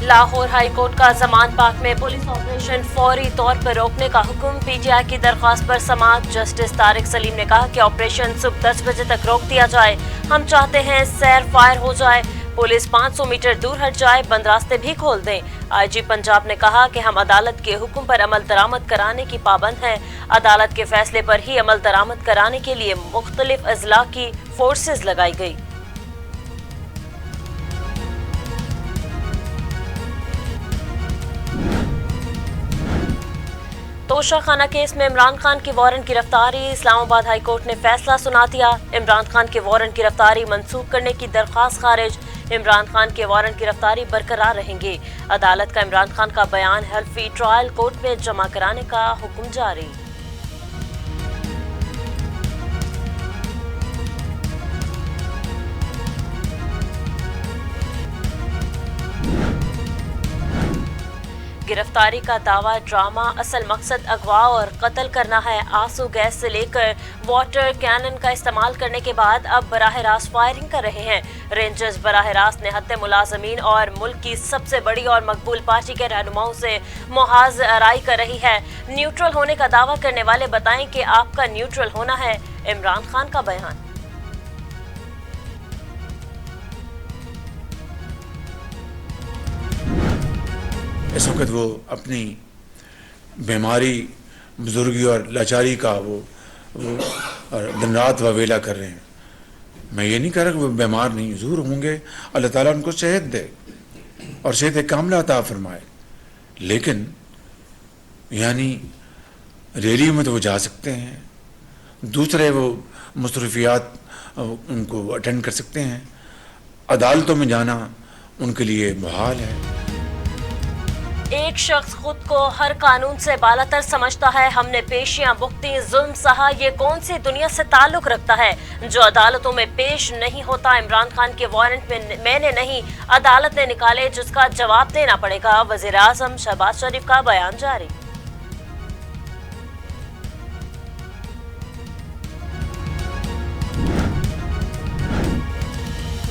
Lahore high court का जमान पाक में पुलिस ऑपरेशन फौरी तौर पर रोकने का हुक्म। पीटीआई की दरख्वास्त पर समाअत जस्टिस तारिक सलीम ने कहा कि ऑपरेशन सुबह 10 बजे तक रोक दिया जाए। हम चाहते हैं सैर फायर हो जाए, पुलिस 500 मीटर दूर हट जाए, बंद रास्ते भी खोल दें। आईजी पंजाब ने कहा कि हम अदालत के हुक्म पर अमल दरामद कराने की पाबंद हैं। अदालत के फैसले पर ही अमल दरामद कराने के लिए मुख्तलिफ अजला की फोर्सेज लगाई गई। तोशाखाना केस में इमरान खान की वारंट गिरफ्तारी। इस्लामाबाद हाई कोर्ट ने फैसला सुना दिया। इमरान खान के वारंट गिरफ्तारी मंसूख करने की दरख्वास्त खारिज। इमरान खान के वारंट गिरफ्तारी बरकरार रहेंगे। अदालत का इमरान खान का बयान हल्फी ट्रायल कोर्ट में जमा कराने का हुक्म जारी। गिरफ्तारी का दावा ड्रामा, असल मकसद अगवा और कत्ल करना है। आंसू गैस से लेकर वाटर कैनन का इस्तेमाल करने के बाद अब बराह रास्त फायरिंग कर रहे हैं। रेंजर्स बराह रास्त निहत्ते मुलाजमीन और मुल्क की सबसे बड़ी और मकबूल पार्टी के रहनुमाओं से मुहाज आराई कर रही है। न्यूट्रल होने का दावा करने वाले बताएं कि आपका न्यूट्रल होना है। इमरान खान का बयान। इस वक्त वो अपनी बीमारी, बुजुर्गी और लाचारी का वो दिन रात ववेला कर रहे हैं। मैं ये नहीं कह रहा कि वो बीमार नहीं, ज़रूर होंगे, अल्लाह ताला उनको सेहत दे और सेहत कामिला अता फरमाए, लेकिन यानी रैली में तो वो जा सकते हैं, दूसरे वो मसरूफियात उनको अटेंड कर सकते हैं, अदालतों में जाना उनके लिए मुहाल है। एक शख्स खुद को हर कानून से बालातर समझता है। हमने पेशियां भुगती, जुल्म सहा, ये कौन सी दुनिया से ताल्लुक रखता है जो अदालतों में पेश नहीं होता। इमरान खान के वारंट में मैंने नहीं, अदालत ने निकाले, जिसका जवाब देना पड़ेगा। वजीर आजम शहबाज शरीफ का बयान जारी।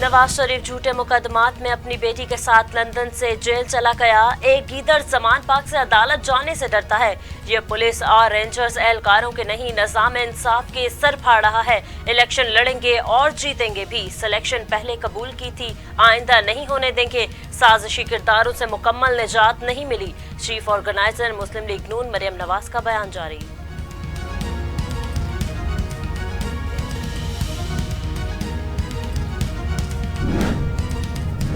नवाज शरीफ झूठे मुकदमात में अपनी बेटी के साथ लंदन से जेल चला गया। एक गीदड़ जमान पाक से अदालत जाने से डरता है। ये पुलिस और रेंजर्स एहलकारों के नहीं, निज़ाम इंसाफ के सर फाड़ रहा है। इलेक्शन लड़ेंगे और जीतेंगे भी। सिलेक्शन पहले कबूल की थी, आइंदा नहीं होने देंगे। साजिशी किरदारों से मुकम्मल निजात नहीं मिली। चीफ ऑर्गेनाइजर मुस्लिम लीग नून मरियम नवाज का बयान जारी।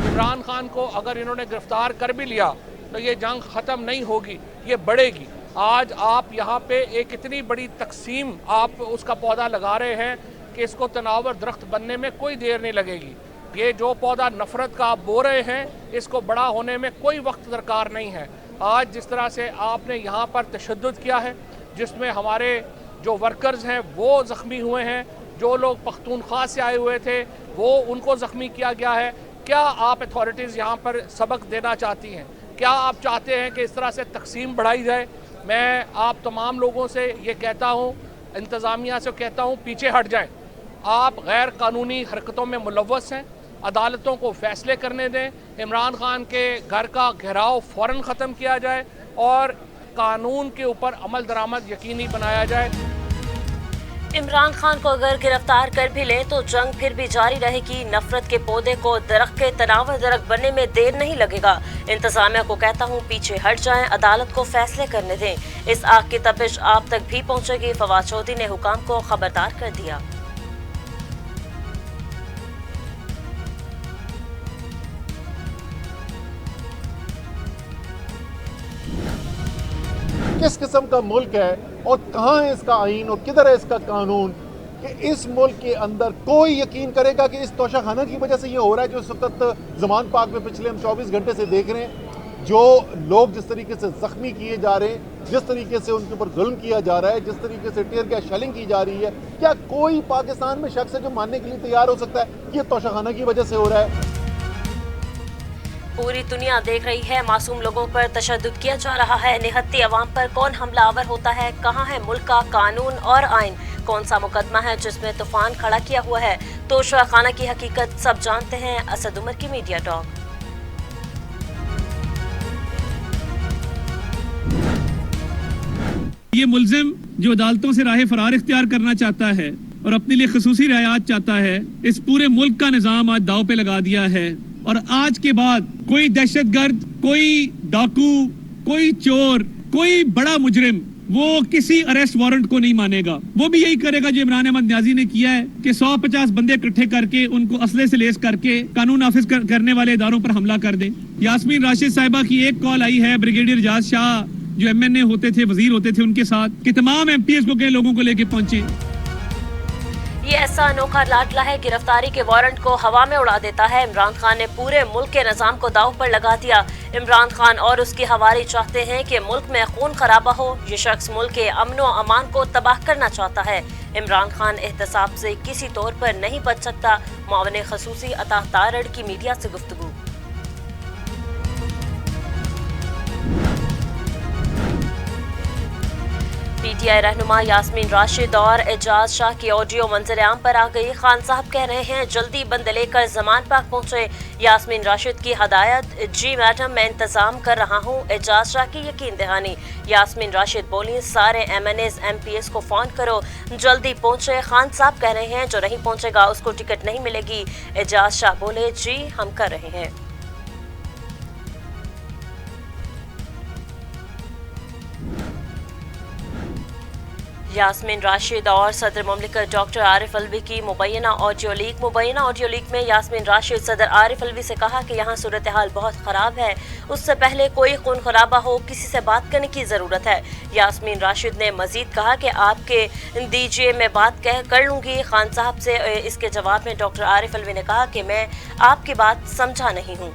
इमरान खान को अगर इन्होंने गिरफ्तार कर भी लिया तो ये जंग ख़त्म नहीं होगी, ये बढ़ेगी। आज आप यहाँ पे एक इतनी बड़ी तकसीम आप उसका पौधा लगा रहे हैं कि इसको तनावर दरख्त बनने में कोई देर नहीं लगेगी। ये जो पौधा नफ़रत का आप बो रहे हैं, इसको बड़ा होने में कोई वक्त दरकार नहीं है। आज जिस तरह से आपने यहाँ पर तशद्दुद किया है, जिसमें हमारे जो वर्कर्स हैं वो ज़ख्मी हुए हैं, जो लोग पख्तूनख्वा से आए हुए थे वो उनको ज़ख्मी किया गया है। क्या आप अथॉरिटीज़ यहाँ पर सबक देना चाहती हैं? क्या आप चाहते हैं कि इस तरह से तकसीम बढ़ाई जाए? मैं आप तमाम लोगों से ये कहता हूँ, इंतज़ामिया से कहता हूँ, पीछे हट जाएं। आप गैर कानूनी हरकतों में मुलव्वस हैं। अदालतों को फैसले करने दें। इमरान खान के घर का घेराव फ़ौरन ख़त्म किया जाए और कानून के ऊपर अमल दरामद यकीनी बनाया जाए। इमरान खान को अगर गिरफ्तार कर भी लें तो जंग फिर भी जारी रहेगी। नफरत के पौधे को दरख्त के तनावर दरख्त बनने में देर नहीं लगेगा। इंतजामिया को कहता हूँ, पीछे हट जाएं, अदालत को फैसले करने दें। इस आग की तपिश आप तक भी पहुँचेगी। फवाद चौधरी ने हुकाम को खबरदार कर दिया। किस किस्म का मुल्क है और कहाँ है इसका आईन और किधर है इसका कानून कि इस मुल्क के अंदर कोई यकीन करेगा कि इस तोशाखाना की वजह से ये हो रहा है जो इस वक्त जमान पाक में पिछले हम 24 घंटे से देख रहे हैं। जो लोग जिस तरीके से जख्मी किए जा रहे हैं, जिस तरीके से उनके ऊपर जुल्म किया जा रहा है, जिस तरीके से टीयर गैस शेलिंग की जा रही है, क्या कोई पाकिस्तान में शख्स है जो मानने के लिए तैयार हो सकता है कि ये तोशाखाना की वजह से हो रहा है? पूरी दुनिया देख रही है, मासूम लोगों पर तशद्दुद किया जा रहा है। निहत्ती अवाम पर कौन हमलावर होता है? कहाँ है मुल्क का कानून और आइन? कौन सा मुकदमा है जिसमें तूफान खड़ा किया हुआ है? तोशाखाना की हकीकत सब जानते हैं। असद उमर की मीडिया टॉक। ये मुल्जिम जो अदालतों से राह फरार इख्तियार करना चाहता है और अपने लिए खसूसी रियायत चाहता है, इस पूरे मुल्क का निजाम आज दाव पे लगा दिया है। और आज के बाद कोई दहशतगर्द, कोई डाकू, कोई चोर, कोई बड़ा मुजरिम वो किसी अरेस्ट वारंट को नहीं मानेगा। वो भी यही करेगा जो इमरान अहमद न्याजी ने किया है कि 150 बंदे इकट्ठे करके उनको असले से लेस करके कानून नाफिज करने वाले इदारों पर हमला कर दे। यास्मीन राशिद साहिबा की एक कॉल आई है ब्रिगेडियर इजाज शाह जो MNA होते थे, वजीर होते थे, उनके साथ कि तमाम MPs को कई लोगों को लेके पहुंचे। ये ऐसा अनोखा लाडला है, गिरफ्तारी के वारंट को हवा में उड़ा देता है। इमरान खान ने पूरे मुल्क के निजाम को दांव पर लगा दिया। इमरान खान और उसकी हवारी चाहते हैं कि मुल्क में खून खराबा हो। ये शख्स मुल्क के अमन व अमान को तबाह करना चाहता है। इमरान खान एहतसाब से किसी तौर पर नहीं बच सकता। मुआविन खसूसी अता तारड़ की मीडिया से गुफ्तगू। PTI रहनुमा यास्मीन राशिद और एजाज शाह की ऑडियो मंजर-ए-आम पर आ गई। खान साहब कह रहे हैं जल्दी बंद लेकर जमान पाक पहुंचे। यास्मीन राशिद की हदायत, जी मैडम मैं इंतजाम कर रहा हूं। एजाज शाह की यकीन दहानी। यास्मीन राशिद बोली सारे MNAs MPs को फोन करो, जल्दी पहुंचे। खान साहब कह रहे हैं जो नहीं पहुंचेगा उसको टिकट नहीं मिलेगी। एजाज शाह बोले जी हम कर रहे हैं। यास्मीन राशिद और सदर मुमलिकत डॉक्टर आरिफ अलवी की मुबैना ऑडियो लीक में यास्मीन राशिद सदर आरिफ अलवी से कहा कि यहाँ सूरत हाल बहुत ख़राब है, उससे पहले कोई खून खराबा हो किसी से बात करने की ज़रूरत है। यास्मीन राशिद ने मजीद कहा कि आपके दीजिए मैं बात कर लूँगी खान साहब से। इसके जवाब में डॉक्टर आरिफ अलवी ने कहा कि मैं आपकी बात समझा नहीं हूँ।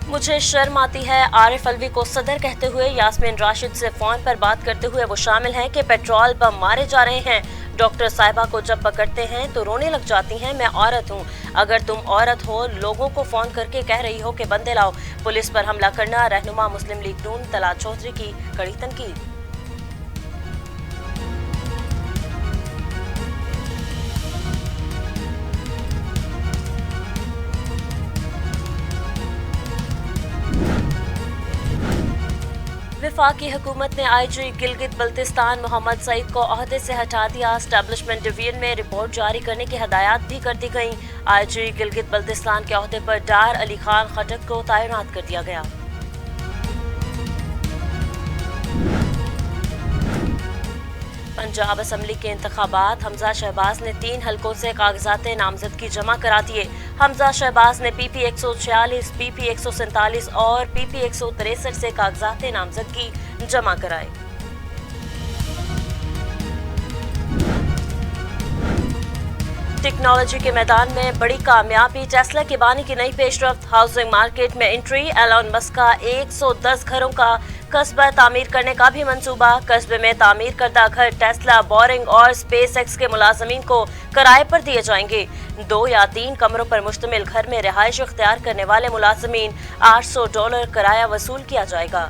मुझे शर्म आती है, आरिफ अलवी को सदर कहते हुए यास्मीन राशिद से फोन पर बात करते हुए वो शामिल हैं कि पेट्रोल बम मारे जा रहे हैं। डॉक्टर साहिबा को जब पकड़ते हैं तो रोने लग जाती हैं। मैं औरत हूँ, अगर तुम औरत हो लोगों को फोन करके कह रही हो कि बंदे लाओ। पुलिस पर हमला करना, रहनुमा मुस्लिम लीग नून तलाल चौधरी की कड़ी तनकीद। वफाकी हुकूमत ने IG गिलगित बल्तिस्तान मोहम्मद सईद को ओहदे से हटा दिया। एस्टेब्लिशमेंट डिवीजन में रिपोर्ट जारी करने की हदायत भी कर दी गई। IG गिलगित बल्तिस्तान के ओहदे पर डार अली खान खटक को तैनात कर दिया गया। पंजाब असम्बली के इंतखाबात, हमजा शहबाज ने 3 हलकों से कागजात नामजदगी जमा करा दिए। हमजा शहबाज ने PP 146, PP 147 और PP 163 से कागजात नामजदगी जमा कराए। टेक्नोलॉजी के मैदान में बड़ी कामयाबी, टेस्ला की बानी की नई पेशरफ्त, हाउसिंग मार्केट में एंट्री, एलन मस्क का 110 घरों का कस्बा तामीर करने का भी मंसूबा। कस्बे में तामीर करदा घर टेस्ला, बोरिंग और SpaceX के मुलाजमीन को किराए पर दिए जाएंगे। 2 या 3 कमरों पर मुश्तमिल घर में रिहाइश इख्तियार करने वाले मुलाजमीन $800 किराया वसूल किया जाएगा।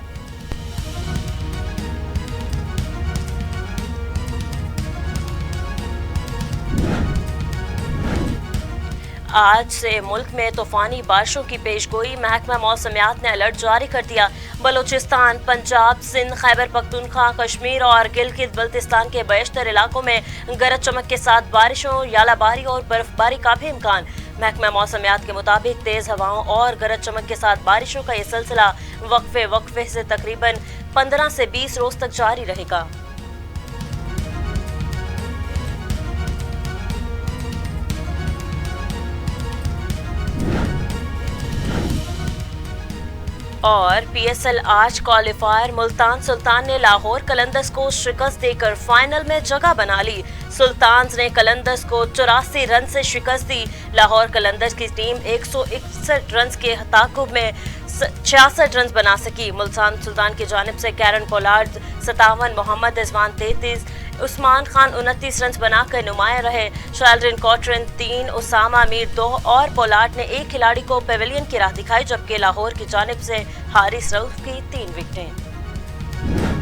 आज से मुल्क में तूफानी बारिशों की पेशगोई, महकमा मौसमियात ने अलर्ट जारी कर दिया। बलूचिस्तान, पंजाब, सिंध, खैबर पख्तूनख्वा, कश्मीर और गिलगित बल्तिस्तान के बेशतर इलाकों में गरज चमक के साथ बारिशों, यालाबारी और बर्फबारी का भी इम्कान। महकमा मौसमियात के मुताबिक तेज हवाओं और गरज चमक के साथ बारिशों का ये सिलसिला वक्फे से तकरीबन 15 से 20 रोज तक जारी रहेगा। और PSL आज क्वालिफायर, मुल्तान सुल्तान ने लाहौर कलंदर्स को शिकस्त देकर फाइनल में जगह बना ली। सुल्तान्स ने कलंदर्स को 84 रन से शिकस्त दी। लाहौर कलंदर्स की टीम 161 रन के ताकुब में 66 रन बना सकी। मुल्तान सुल्तान की जानिब से Kieron Pollard 57, Mohammad Rizwan 33, Usman Khan 29 run बनाकर नुमाया रहे। शालरिन कॉटरन 3, उसामा मीर 2 और पोलार्ड ने 1 खिलाड़ी को पेविलियन की राह दिखाई, जबकि लाहौर की जानिब से हारिस रऊफ की 3 विकेटें।